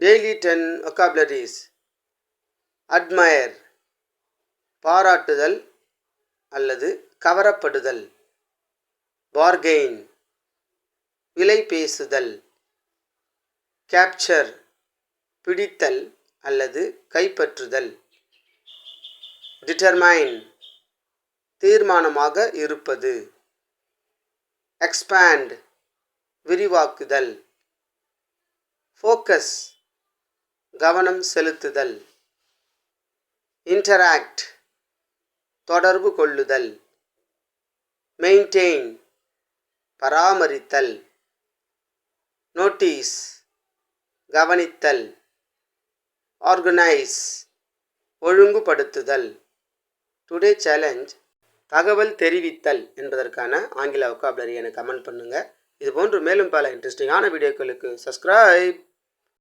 Daily 10 vocabularies. Admire, பாராட்டுதல் அல்லது கவரப்படுதல். Bargain, விலை பேசுதல். Capture, பிடித்தல் அல்லது கைப்பற்றுதல். Determine, தீர்மானமாக இருப்பது. Expand, விரிவாக்குதல். Focus, கவனம் செலுத்துதல். Interact, தொடர்பு கொள்ளுதல். Maintain, பராமரித்தல். Notice, கவனித்தல். Organize, ஒழுங்குபடுத்துதல். டுடே சேலஞ்ச், தகவல் தெரிவித்தல் என்பதற்கான ஆங்கில vocabulary என கமெண்ட் பண்ணுங்கள். இது போன்று மேலும் பல இன்ட்ரெஸ்டிங்கான வீடியோக்களுக்கு சப்ஸ்கிரைப்.